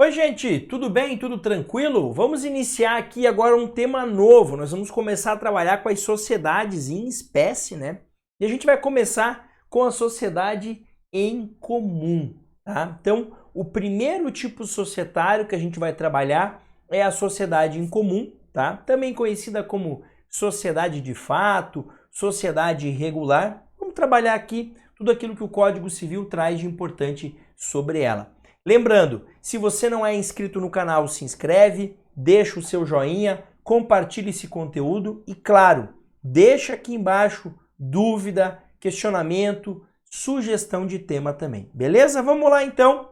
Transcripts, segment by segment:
Oi, gente, tudo bem? Tudo tranquilo? Vamos iniciar aqui agora um tema novo. Nós vamos começar a trabalhar com as sociedades em espécie, né? E a gente vai começar com a sociedade em comum, tá? Então, o primeiro tipo societário que a gente vai trabalhar é a sociedade em comum, tá? Também conhecida como sociedade de fato, sociedade irregular. Vamos trabalhar aqui tudo aquilo que o Código Civil traz de importante sobre ela. Lembrando, se você não é inscrito no canal, se inscreve, deixa o seu joinha, compartilhe esse conteúdo e, claro, deixa aqui embaixo dúvida, questionamento, sugestão de tema também, beleza? Vamos lá então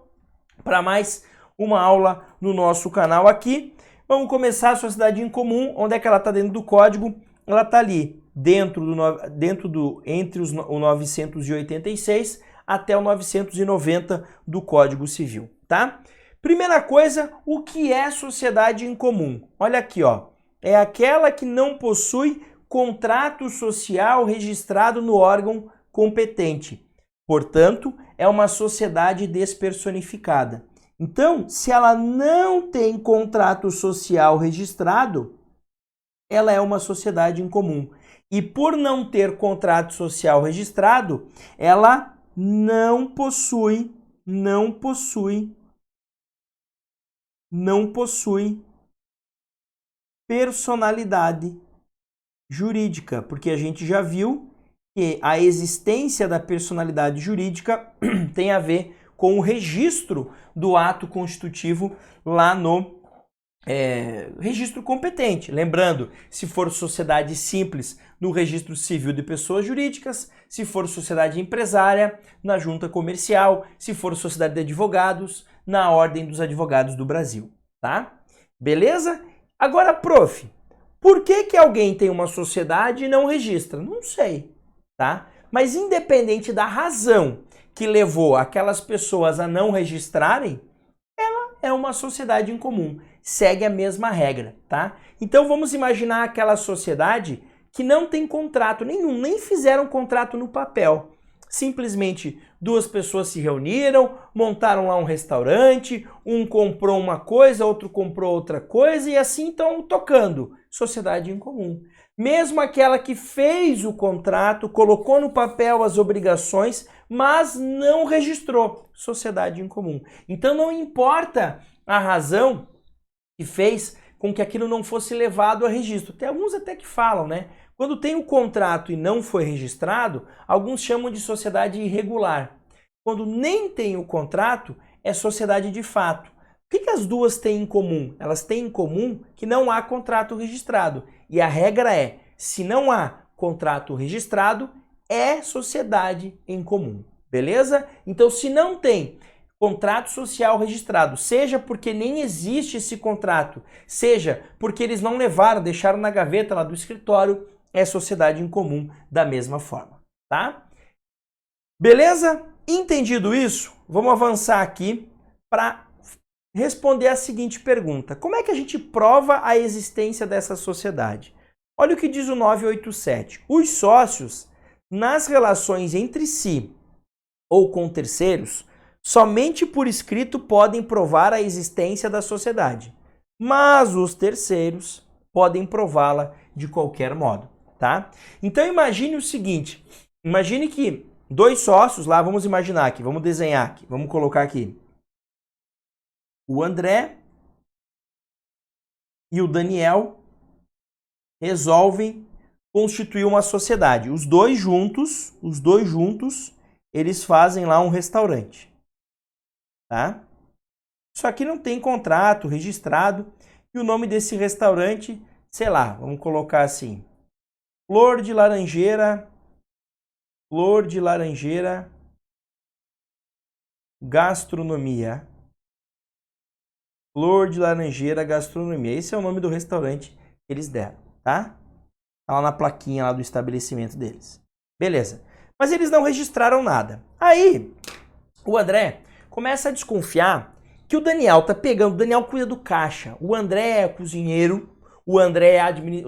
para mais uma aula no nosso canal aqui. Vamos começar a sociedade em comum. Onde é que ela está dentro do código? Ela está ali entre o 986 até o 990 do Código Civil, tá? Primeira coisa, o que é sociedade em comum? Olha aqui, ó. É aquela que não possui contrato social registrado no órgão competente. Portanto, é uma sociedade despersonificada. Então, se ela não tem contrato social registrado, ela é uma sociedade em comum. E por não ter contrato social registrado, ela não possui personalidade jurídica, porque a gente já viu que a existência da personalidade jurídica tem a ver com o registro do ato constitutivo lá no registro competente. Lembrando, se for sociedade simples, no registro civil de pessoas jurídicas, se for sociedade empresária, na junta comercial, se for sociedade de advogados, na ordem dos advogados do Brasil, tá? Beleza? Agora, prof, por que alguém tem uma sociedade e não registra? Não sei, tá? Mas independente da razão que levou aquelas pessoas a não registrarem, ela é uma sociedade em comum, segue a mesma regra, tá? Então vamos imaginar aquela sociedade que não tem contrato nenhum, nem fizeram contrato no papel. Simplesmente duas pessoas se reuniram, montaram lá um restaurante, um comprou uma coisa, outro comprou outra coisa e assim estão tocando. Sociedade em comum. Mesmo aquela que fez o contrato, colocou no papel as obrigações, mas não registrou. Sociedade em comum. Então não importa a razão que fez com que aquilo não fosse levado a registro. Tem alguns até que falam, né? Quando tem o contrato e não foi registrado, alguns chamam de sociedade irregular. Quando nem tem o contrato, é sociedade de fato. O que as duas têm em comum? Elas têm em comum que não há contrato registrado. E a regra é, se não há contrato registrado, é sociedade em comum. Beleza? Então, se não tem contrato social registrado, seja porque nem existe esse contrato, seja porque eles não levaram, deixaram na gaveta lá do escritório, é sociedade em comum da mesma forma, tá? Beleza? Entendido isso? Vamos avançar aqui para responder a seguinte pergunta. Como é que a gente prova a existência dessa sociedade? Olha o que diz o 987. Os sócios, nas relações entre si ou com terceiros, somente por escrito podem provar a existência da sociedade, mas os terceiros podem prová-la de qualquer modo, tá? Então imagine o seguinte, imagine que dois sócios lá, vamos imaginar aqui, vamos desenhar aqui, vamos colocar aqui o André e o Daniel resolvem constituir uma sociedade. Os dois juntos, eles fazem lá um restaurante. Tá? Isso aqui não tem contrato registrado e o nome desse restaurante, sei lá, vamos colocar assim, Flor de Laranjeira Gastronomia. Flor de Laranjeira Gastronomia. Esse é o nome do restaurante que eles deram, tá? Tá lá na plaquinha lá do estabelecimento deles. Beleza. Mas eles não registraram nada. Aí, o André começa a desconfiar que o Daniel tá pegando, o Daniel cuida do caixa, o André é cozinheiro, o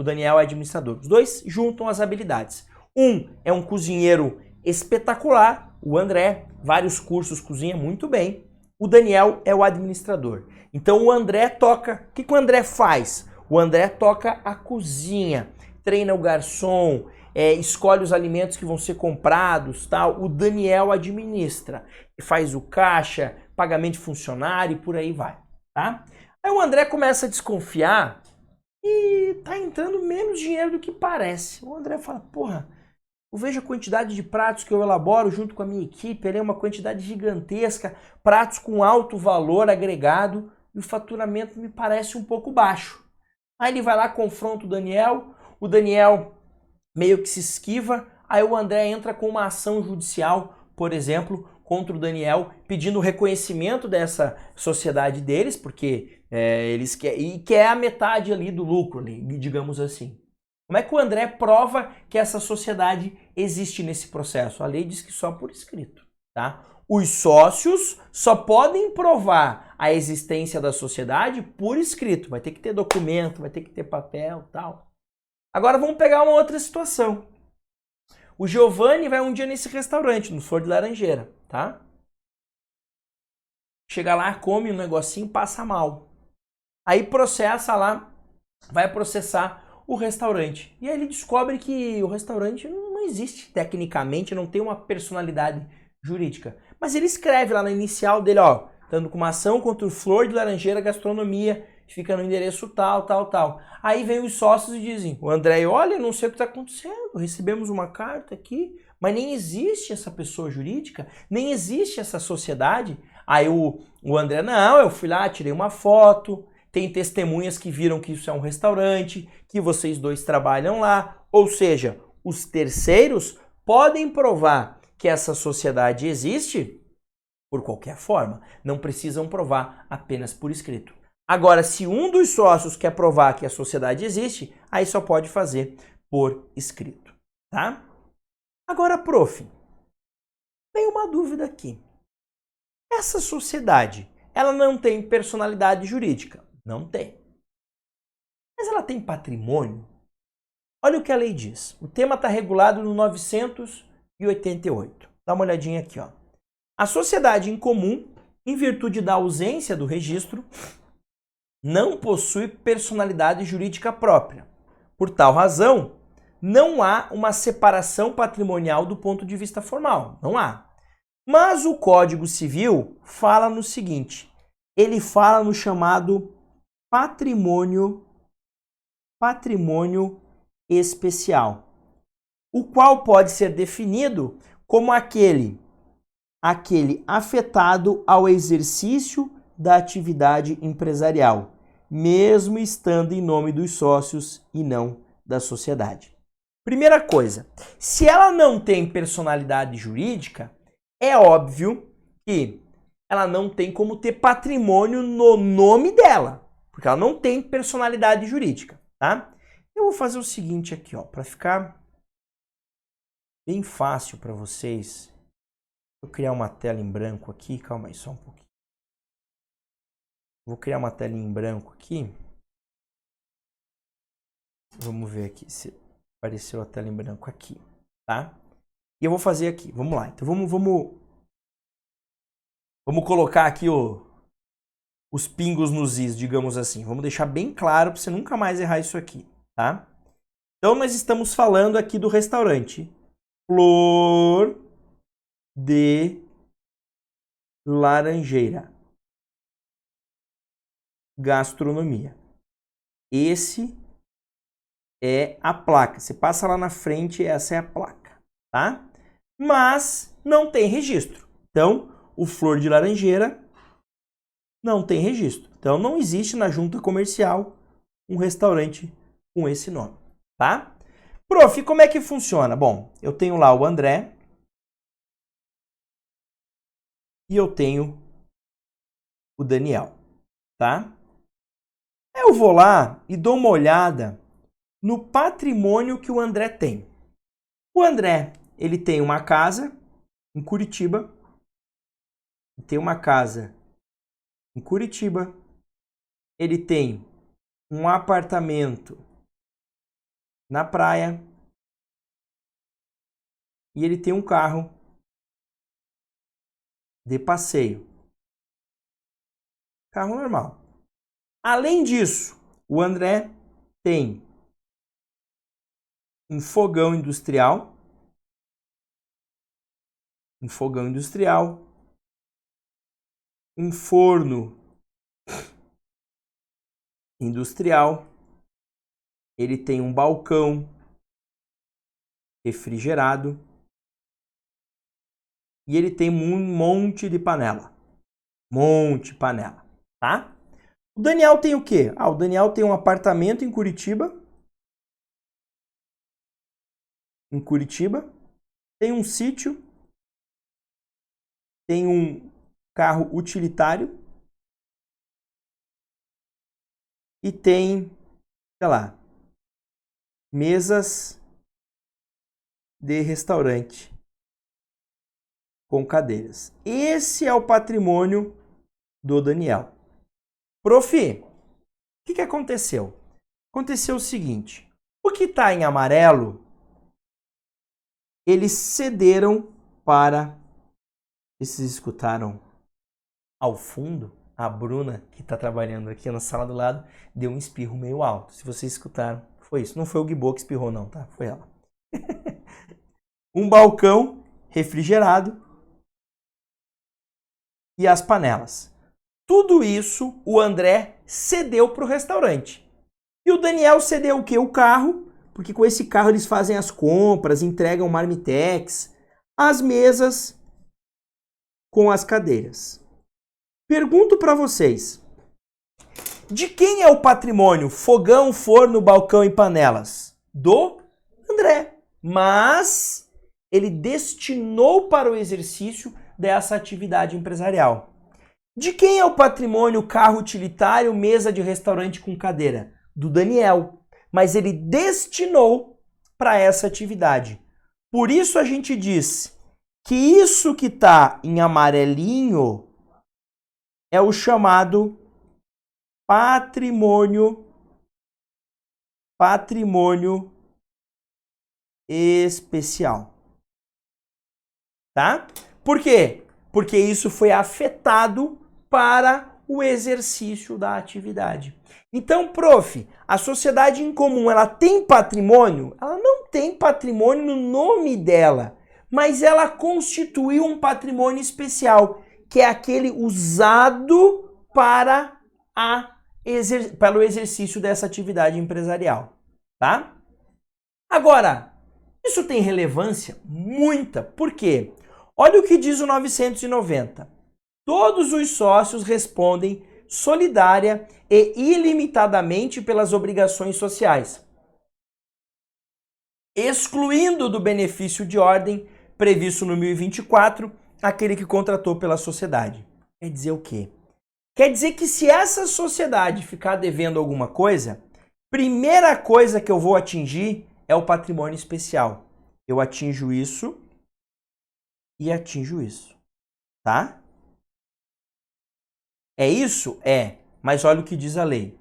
Daniel é administrador. Os dois juntam as habilidades. Um é um cozinheiro espetacular, o André, vários cursos, cozinha muito bem. O Daniel é o administrador. Então o André toca... O que o André faz? O André toca a cozinha, treina o garçom, escolhe os alimentos que vão ser comprados, tal. O Daniel administra, faz o caixa, pagamento de funcionário e por aí vai, tá? Aí o André começa a desconfiar e tá entrando menos dinheiro do que parece. O André fala, porra, eu vejo a quantidade de pratos que eu elaboro junto com a minha equipe, é uma quantidade gigantesca, pratos com alto valor agregado, e o faturamento me parece um pouco baixo. Aí ele vai lá, confronta o Daniel meio que se esquiva, aí o André entra com uma ação judicial, por exemplo, contra o Daniel, pedindo o reconhecimento dessa sociedade deles, porque eles quer a metade ali do lucro, digamos assim. Como é que o André prova que essa sociedade existe nesse processo? A lei diz que só por escrito, tá? Os sócios só podem provar a existência da sociedade por escrito. Vai ter que ter documento, vai ter que ter papel, tal. Agora vamos pegar uma outra situação. O Giovanni vai um dia nesse restaurante, no Flor de Laranjeira, tá? Chega lá, come um negocinho, passa mal. Aí processa lá, vai processar o restaurante. E aí ele descobre que o restaurante não existe tecnicamente, não tem uma personalidade jurídica. Mas ele escreve lá na inicial dele, ó, estando com uma ação contra o Flor de Laranjeira Gastronomia, que fica no endereço tal, tal, tal. Aí vem os sócios e dizem, o André, olha, não sei o que está acontecendo, recebemos uma carta aqui, mas nem existe essa pessoa jurídica, nem existe essa sociedade. Aí o André, não, eu fui lá, tirei uma foto, tem testemunhas que viram que isso é um restaurante, que vocês dois trabalham lá. Ou seja, os terceiros podem provar que essa sociedade existe por qualquer forma. Não precisam provar apenas por escrito. Agora, se um dos sócios quer provar que a sociedade existe, aí só pode fazer por escrito, tá? Agora, prof, tem uma dúvida aqui. Essa sociedade, ela não tem personalidade jurídica? Não tem. Mas ela tem patrimônio? Olha o que a lei diz. O tema está regulado no 988. Dá uma olhadinha aqui, ó. A sociedade em comum, em virtude da ausência do registro, não possui personalidade jurídica própria. Por tal razão, não há uma separação patrimonial do ponto de vista formal. Não há. Mas o Código Civil fala no seguinte. Ele fala no chamado patrimônio especial, o qual pode ser definido como aquele afetado ao exercício da atividade empresarial, mesmo estando em nome dos sócios e não da sociedade. Primeira coisa, se ela não tem personalidade jurídica, é óbvio que ela não tem como ter patrimônio no nome dela, porque ela não tem personalidade jurídica, tá? Eu vou fazer o seguinte aqui, ó, para ficar bem fácil para vocês. Vou criar uma tela em branco aqui, calma aí só um pouquinho. Vou criar uma tela em branco aqui. Vamos ver aqui se apareceu a tela em branco aqui, tá? E eu vou fazer aqui, vamos lá. Então vamos colocar aqui os pingos nos is, digamos assim. Vamos deixar bem claro para você nunca mais errar isso aqui, tá? Então nós estamos falando aqui do restaurante Flor de Laranjeira Gastronomia. Esse é a placa. Você passa lá na frente, essa é a placa, tá? Mas não tem registro. Então, o Flor de Laranjeira não tem registro. Então, não existe na junta comercial um restaurante com esse nome, tá? Prof, como é que funciona? Bom, eu tenho lá o André e eu tenho o Daniel, tá? Eu vou lá e dou uma olhada no patrimônio que o André tem. O André, ele tem uma casa em Curitiba, ele tem um apartamento na praia e ele tem um carro de passeio. Carro normal. Além disso, o André tem um fogão industrial, um forno industrial, ele tem um balcão refrigerado e ele tem um monte de panela. Tá? O Daniel tem o quê? O Daniel tem um apartamento em Curitiba. Tem um sítio. Tem um carro utilitário. E tem, sei lá, mesas de restaurante com cadeiras. Esse é o patrimônio do Daniel. Prof, o que aconteceu? Aconteceu o seguinte, o que está em amarelo, eles cederam para... Vocês escutaram ao fundo? A Bruna, que está trabalhando aqui na sala do lado, deu um espirro meio alto. Se vocês escutaram, foi isso. Não foi o Guibô que espirrou não, tá? Foi ela. Um balcão refrigerado e as panelas. Tudo isso o André cedeu para o restaurante. E o Daniel cedeu o quê? O carro, porque com esse carro eles fazem as compras, entregam marmitex, as mesas com as cadeiras. Pergunto para vocês, de quem é o patrimônio fogão, forno, balcão e panelas? Do André. Mas ele destinou para o exercício dessa atividade empresarial. De quem é o patrimônio carro utilitário, mesa de restaurante com cadeira? Do Daniel. Mas ele destinou para essa atividade. Por isso a gente diz que isso que está em amarelinho é o chamado patrimônio especial. Tá? Por quê? Porque isso foi afetado para o exercício da atividade. Então, prof, a sociedade em comum, ela tem patrimônio? Ela não tem patrimônio no nome dela, mas ela constituiu um patrimônio especial, que é aquele usado para o exercício dessa atividade empresarial, tá? Agora, isso tem relevância? Muita. Por quê? Olha o que diz o 990. Todos os sócios respondem solidária e ilimitadamente pelas obrigações sociais, excluindo do benefício de ordem previsto no 1024 aquele que contratou pela sociedade. Quer dizer o quê? Quer dizer que se essa sociedade ficar devendo alguma coisa, primeira coisa que eu vou atingir é o patrimônio especial. Eu atinjo isso e atinjo isso, tá? É isso? É. Mas olha o que diz a lei.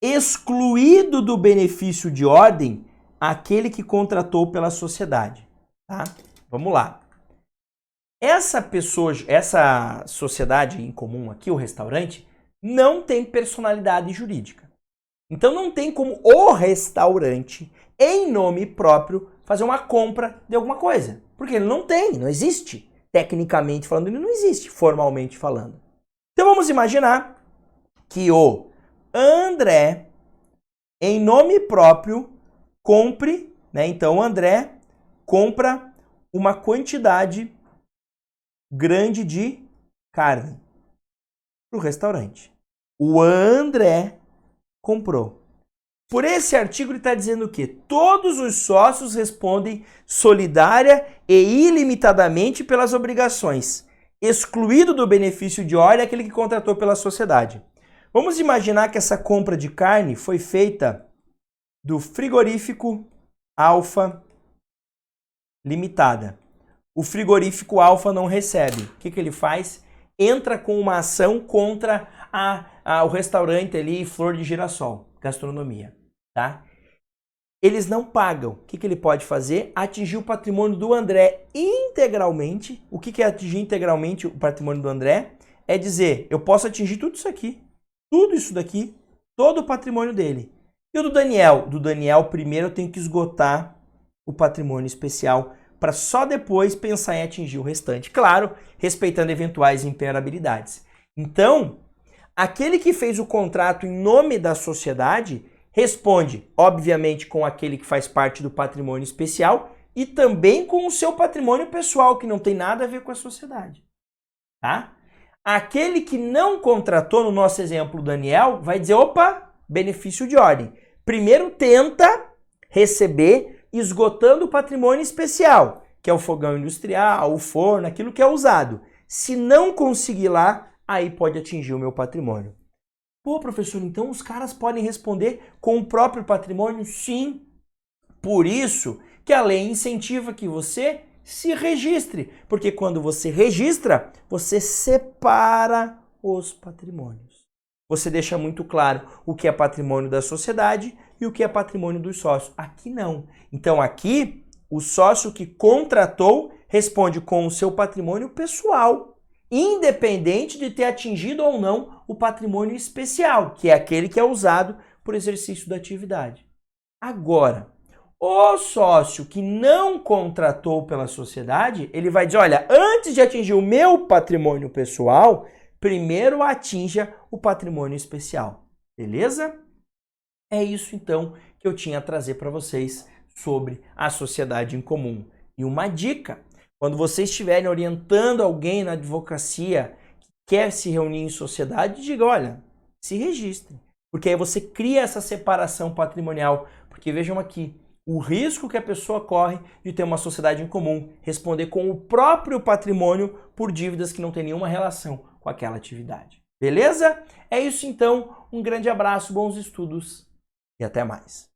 Excluído do benefício de ordem aquele que contratou pela sociedade, tá? Vamos lá. Essa sociedade em comum aqui, o restaurante, não tem personalidade jurídica. Então não tem como o restaurante, em nome próprio, fazer uma compra de alguma coisa. Porque ele não existe. Tecnicamente falando, ele não existe, formalmente falando. Então vamos imaginar que o André, em nome próprio, compre, né? Então o André compra uma quantidade grande de carne para o restaurante. O André comprou. Por esse artigo ele está dizendo o quê? Todos os sócios respondem solidária e ilimitadamente pelas obrigações, excluído do benefício de ordem aquele que contratou pela sociedade. Vamos imaginar que essa compra de carne foi feita do frigorífico Alfa Limitada. O frigorífico Alfa não recebe. O que ele faz? Entra com uma ação contra o restaurante ali Flor de Girassol, gastronomia, tá? Eles não pagam. O que ele pode fazer? Atingir o patrimônio do André integralmente. O que é atingir integralmente o patrimônio do André? é dizer, eu posso atingir tudo isso aqui, tudo isso daqui, todo o patrimônio dele. E o do Daniel? Do Daniel, primeiro eu tenho que esgotar o patrimônio especial para só depois pensar em atingir o restante. Claro, respeitando eventuais imperabilidades. Então, aquele que fez o contrato em nome da sociedade responde, obviamente, com aquele que faz parte do patrimônio especial e também com o seu patrimônio pessoal, que não tem nada a ver com a sociedade. Tá? Aquele que não contratou, no nosso exemplo, o Daniel, vai dizer, opa, benefício de ordem. Primeiro tenta receber esgotando o patrimônio especial, que é o fogão industrial, o forno, aquilo que é usado. Se não conseguir lá, aí pode atingir o meu patrimônio. Pô, professor, então os caras podem responder com o próprio patrimônio? Sim. Por isso que a lei incentiva que você se registre, porque quando você registra, você separa os patrimônios. Você deixa muito claro o que é patrimônio da sociedade e o que é patrimônio dos sócios. Aqui não. Então aqui, o sócio que contratou responde com o seu patrimônio pessoal, independente de ter atingido ou não o patrimônio especial, que é aquele que é usado por exercício da atividade. Agora, o sócio que não contratou pela sociedade, ele vai dizer, olha, antes de atingir o meu patrimônio pessoal, primeiro atinja o patrimônio especial. Beleza? É isso, então, que eu tinha a trazer para vocês sobre a sociedade em comum. E uma dica, quando vocês estiverem orientando alguém na advocacia que quer se reunir em sociedade, diga, olha, se registre. Porque aí você cria essa separação patrimonial. Porque vejam aqui, o risco que a pessoa corre de ter uma sociedade em comum, responder com o próprio patrimônio por dívidas que não têm nenhuma relação com aquela atividade. Beleza? É isso então, um grande abraço, bons estudos e até mais.